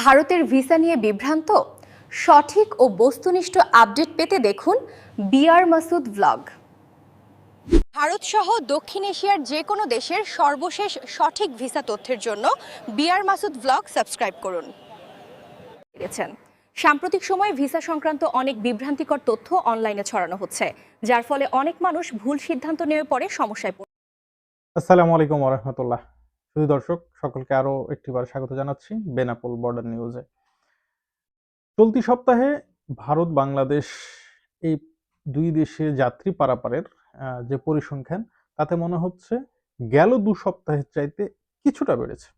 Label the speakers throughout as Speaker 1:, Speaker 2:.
Speaker 1: ভারতের ভিসা নিয়ে বিভ্রান্ত? সঠিক ও বস্তুনিষ্ঠ আপডেট পেতে দেখুন বিআর মাসুদ ভ্লগ। ভারত সহ দক্ষিণ এশিয়ার যে কোনো দেশের সর্বশেষ সঠিক ভিসা তথ্যের জন্য বিআর মাসুদ ভ্লগ সাবস্ক্রাইব করুন। সাম্প্রতিক সময়ে ভিসা সংক্রান্ত অনেক বিভ্রান্তিকর তথ্য অনলাইনে ছড়ানো হচ্ছে, যার ফলে অনেক মানুষ ভুল সিদ্ধান্ত নেওয়ার পরে সমস্যায় পড়ে।
Speaker 2: আসসালামু আলাইকুম ওয়া রাহমাতুল্লাহ। শুধু দর্শক সকলকে আরো একটিবার স্বাগত জানাচ্ছি বেনাপোল বর্ডার নিউজে। চলতি সপ্তাহে ভারত বাংলাদেশ এই দুই দেশে যাত্রী পারাপারের যে পরিসংখ্যান, তাতে মনে হচ্ছে গেল ২ সপ্তাহের চাইতে কিছুটা বেড়েছে।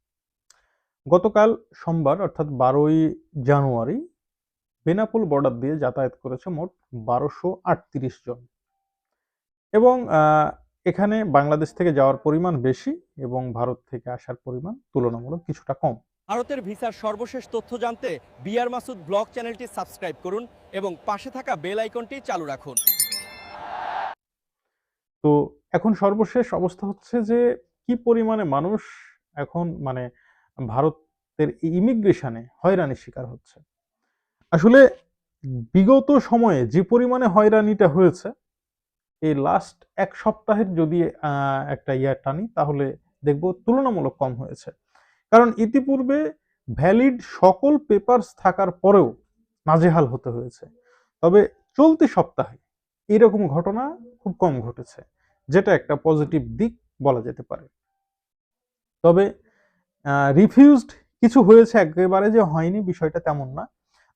Speaker 2: গতকাল সোমবার অর্থাৎ ১২ই জানুয়ারি বেনাপোল বর্ডার দিয়ে যাতায়াত করেছে মোট ১২৩৮ জন এবং এখানে বাংলাদেশ থেকে যাওয়ার পরিমাণ বেশি এবং ভারত থেকে আসার পরিমাণ তুলনামূলক কিছুটা কম।
Speaker 3: ভারতের ভিসার সর্বশেষ তথ্য জানতে বিআর মাসুদ ব্লগ চ্যানেলটি সাবস্ক্রাইব করুন এবং পাশে থাকা বেল আইকনটি চালু রাখুন।
Speaker 2: তো এখন সর্বশেষ অবস্থা হচ্ছে যে কি পরিমাণে মানুষ এখন ভারতের ইমিগ্রেশনে হয়রানির শিকার হচ্ছে। আসলে বিগত সময়ে যে পরিমাণে হয়রানিটা হয়েছে, এই লাস্ট এক সপ্তাহের যদি একটা টানি, তাহলে দেখব তুলনামূলক কম হয়েছে। কারণ ইতিপূর্বে ভ্যালিড সকল পেপারস থাকার পরেও নাজেহাল হতে হয়েছে। তবে চলতি সপ্তাহে এরকম ঘটনা খুব কম ঘটেছে, যেটা একটা পজিটিভ দিক বলা যেতে পারে। তবে রিফিউজড কিছু হয়েছে, একেবারে যে হয়নি বিষয়টা তেমন না।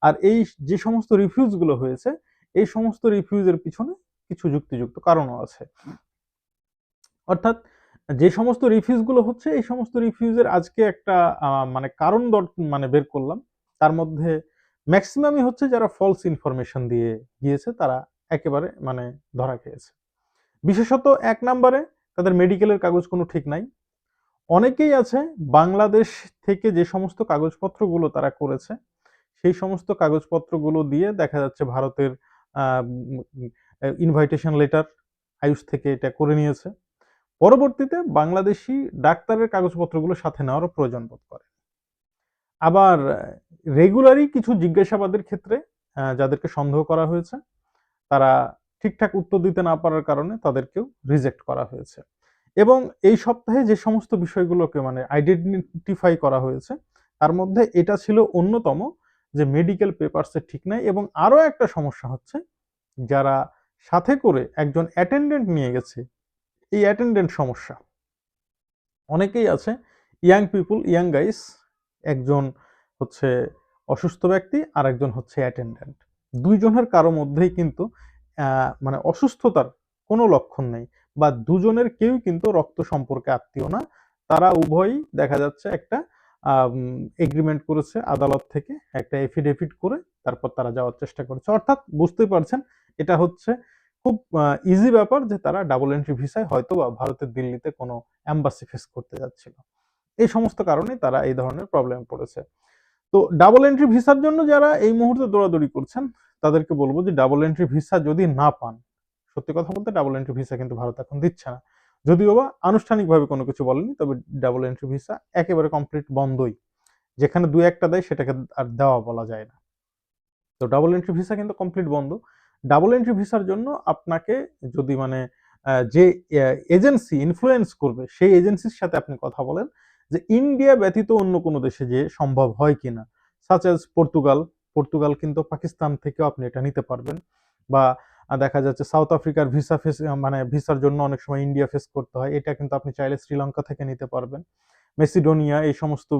Speaker 2: আর এই যে সমস্ত রিফিউজগুলো হয়েছে, এই সমস্ত রিফিউজের পিছনে কিছু যুক্তিযুক্ত কারণও আছে। অর্থাৎ যে সমস্ত রিফিউজগুলো হচ্ছে, এই সমস্ত রিফিউজের আজকে একটা কারণ বের করলাম। তার মধ্যে ম্যাক্সিমামই হচ্ছে যারা ফলস ইনফরমেশন দিয়ে গিয়েছে, তারা একেবারে ধরা খেয়েছে। বিশেষত ১ নম্বরে তাদের মেডিকেলের কাগজ কোনো ঠিক নাই। অনেকেই আছে বাংলাদেশ থেকে যে সমস্ত কাগজপত্রগুলো তারা করেছে, সেই সমস্ত কাগজপত্রগুলো দিয়ে দেখা যাচ্ছে ভারতের ইনভাইটেশন লেটার আয়ুষ থেকে এটা করে নিয়েছে। পরবর্তীতে বাংলাদেশি ডাক্তারের কাগজপত্রগুলো সাথে নেওয়ারও প্রয়োজন বোধ করে। আবার রেগুলারই কিছু জিজ্ঞাসাবাদের ক্ষেত্রে যাদেরকে সন্দেহ করা হয়েছে, তারা ঠিকঠাক উত্তর দিতে না পারার কারণে তাদেরকেও রিজেক্ট করা হয়েছে। এবং এই সপ্তাহে যে সমস্ত বিষয়গুলোকে আইডেন্টিফাই করা হয়েছে, তার মধ্যে এটা ছিল অন্যতম, যে মেডিকেল পেপারসে ঠিক নাই। এবং আরো একটা সমস্যা হচ্ছে, যারা সাথে করে একজন অ্যাটেন্ডেন্ট নিয়ে গেছে, এই অ্যাটেন্ডেন্ট সমস্যা। অনেকেই আছে ইয়াং পিপুল, ইয়াং গাইস, একজন হচ্ছে অসুস্থ ব্যক্তি আর একজন হচ্ছে অ্যাটেন্ডেন্ট। দুইজনের কারো মধ্যেই কিন্তু অসুস্থতার কোনো লক্ষণ নেই, বা দুজনের কেউ কিন্তু রক্ত সম্পর্কে আত্মীয় না। তারা উভয়ই দেখা যাচ্ছে একটা এগ্রিমেন্ট করেছে আদালত থেকে, একটা এফিডেভিট করে তারপর তারা যাওয়ার চেষ্টা করেছে। অর্থাৎ বুঝতেই পারছেন, এটা হচ্ছে খুব ইজি ব্যাপার যে তারা ডাবল এন্ট্রি ভিসায় হয়তো বা ভারতের দিল্লিতে কোনো এম্বাসি ফেস করতে যাচ্ছিল। এই সমস্ত কারণে তারা এই ধরনের প্রবলেম পড়েছে। তো ডাবল এন্ট্রি ভিসার জন্য যারা এই মুহূর্তে দৌড়াদৌড়ি করছেন, তাদেরকে বলবো যে ডাবল এন্ট্রি ভিসা যদি না পান, সত্যি কথা বলতে ডাবল এন্ট্রি ভিসা কিন্তু ভারত এখন দিচ্ছে না। যদিও বা আনুষ্ঠানিকভাবে কোনো কিছু বলেনি, তবে ডাবল এন্ট্রি ভিসা একেবারে কমপ্লিট বন্ধই। যেখানে ২-১টা দেয় সেটাকে আর দেওয়া বলা যায় না। তো ডাবল এন্ট্রি ভিসা কিন্তু কমপ্লিট বন্ধ। ডাবল এন্ট্রি ভিসার জন্য আপনাকে যদি যে এজেন্সি ইনফ্লুয়েন্স করবে, সেই এজেন্সির সাথে আপনি কথা বলেন যে ইন্ডিয়া ব্যতীত অন্য কোনো দেশে যে সম্ভব হয় কিনা। সাচ অ্যাজ পর্তুগাল কিন্তু পাকিস্তান থেকেও আপনি এটা নিতে পারবেন। বা দেখা যাচ্ছে সাউথ আফ্রিকার ভিসার জন্য অনেক সময় ইন্ডিয়া ফেস করতে হয়, এটা কিন্তু আপনি চাইলে শ্রীলঙ্কা থেকে নিতে পারবেন। মেসিডোনিয়া, এই সমস্ত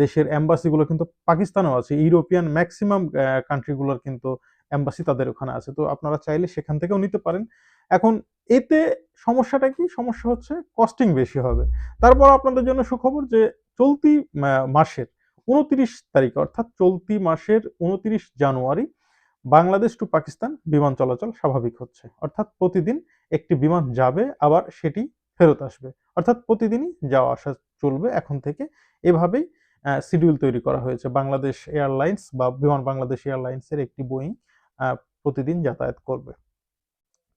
Speaker 2: দেশের এম্বাসিগুলো কিন্তু পাকিস্তানেও আছে। ইউরোপিয়ান ম্যাক্সিমাম কান্ট্রিগুলোর কিন্তু এম্বাসি তাদের ওখানে আছে। তো আপনারা চাইলে সেখান থেকেও নিতে পারেন। এখন এতে সমস্যাটা কি? সমস্যা হচ্ছে কস্টিং বেশি হবে। তারপর আপনাদের জন্য সুখবর যে চলতি মাসের ২৯ তারিখ, অর্থাৎ চলতি মাসের ২৯ জানুয়ারি বাংলাদেশ টু পাকিস্তান বিমান চলাচল স্বাভাবিক হচ্ছে। অর্থাৎ প্রতিদিন একটি বিমান যাবে, আবার সেটি ফেরত আসবে। অর্থাৎ প্রতিদিনই যাওয়া আসা চলবে এখন থেকে। এভাবেই শিডিউল তৈরি করা হয়েছে। বাংলাদেশ এয়ারলাইন্স বা বিমান বাংলাদেশ এয়ারলাইন্সের একটি বোয়িং প্রতিদিন যাতায়াত করবে।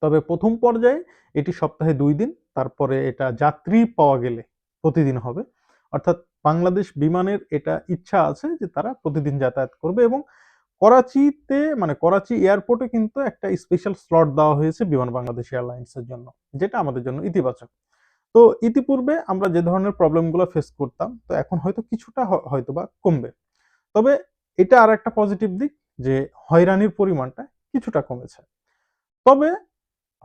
Speaker 2: তবে প্রথম পর্যায়ে এটি সপ্তাহে ২ দিন, তারপরে এটা যাত্রী পাওয়া গেলে প্রতিদিন হবে। অর্থাৎ বাংলাদেশ বিমানের এটা ইচ্ছা আছে যে তারা প্রতিদিন যাতায়াত করবে, এবং করাচিতে মানে করাচি এয়ারপোর্টে কিন্তু একটা স্পেশাল স্লট দেওয়া হয়েছে বিমান বাংলাদেশ এয়ারলাইন্সের জন্য, যেটা আমাদের জন্য ইতিবাচক। তো ইতিপূর্বে আমরা যে ধরনের প্রবলেমগুলো ফেস করতাম, তো এখন হয়তো কিছুটা হয়তোবা কমবে। তবে এটা আর একটা পজিটিভ দিক যে হয়রানির পরিমাণটা কিছুটা কমেছে। তবে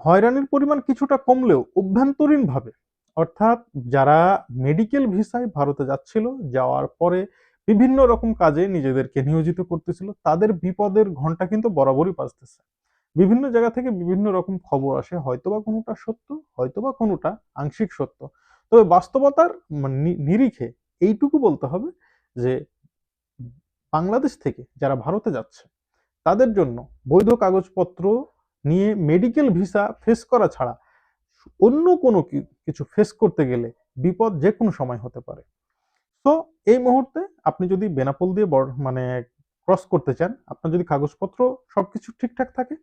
Speaker 2: হয়রানির পরিমাণ কিছুটা কমলেও অভ্যন্তরীণভাবে, অর্থাৎ যারা মেডিকেল ভিসায় ভারতে যাচ্ছিল, যাওয়ার পরে বিভিন্ন রকম কাজে নিজেদেরকে নিয়োজিত করতেছিল, তাদের বিপদের ঘন্টা কিন্তু বরাবরই বাজতেছে। বিভিন্ন জায়গা থেকে বিভিন্ন রকম খবর আসে, হয়তোবা কোনোটা সত্য, হয়তোবা কোনোটা আংশিক সত্য। তবে বাস্তবতার নিরিখে এইটুকু বলতে হবে যে বাংলাদেশ থেকে যারা ভারতে যাচ্ছে তাদের জন্য বৈধ কাগজপত্র নিয়ে মেডিকেল ভিসা ফেস করা ছাড়া অন্য কোনো কিছু ফেস করতে গেলে বিপদ যে কোনো সময় হতে পারে। তো এই মুহূর্তে আপনি যদি বেনাপোল দিয়ে মানে ক্রস করতে চান, আপনার যদি কাগজপত্র সবকিছু ঠিকঠাক থাকে,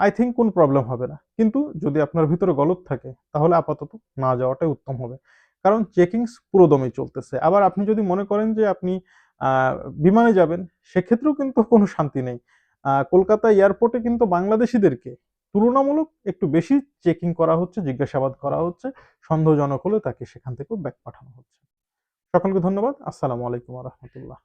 Speaker 2: আই থিঙ্ক কোন প্রবলেম হবে না। কিন্তু যদি আপনার ভিতরে গলত থাকে তাহলে আপাতত না যাওয়াটাই উত্তম হবে, কারণ চেকিংস পুরোদমে চলতেছে। আবার আপনি যদি মনে করেন যে আপনি বিমানে যাবেন, সেক্ষেত্রেও কিন্তু কোনো শান্তি নেই। কলকাতা এয়ারপোর্টে কিন্তু বাংলাদেশিদেরকে তুলনামূলক একটু বেশি চেকিং করা হচ্ছে, জিজ্ঞাসাবাদ করা হচ্ছে। সন্দেহজনক হলে তাকে সেখান থেকেও ব্যাক পাঠানো হচ্ছে। সকলকে ধন্যবাদ। আসসালামু আলাইকুম ওয়া রাহমাতুল্লাহ।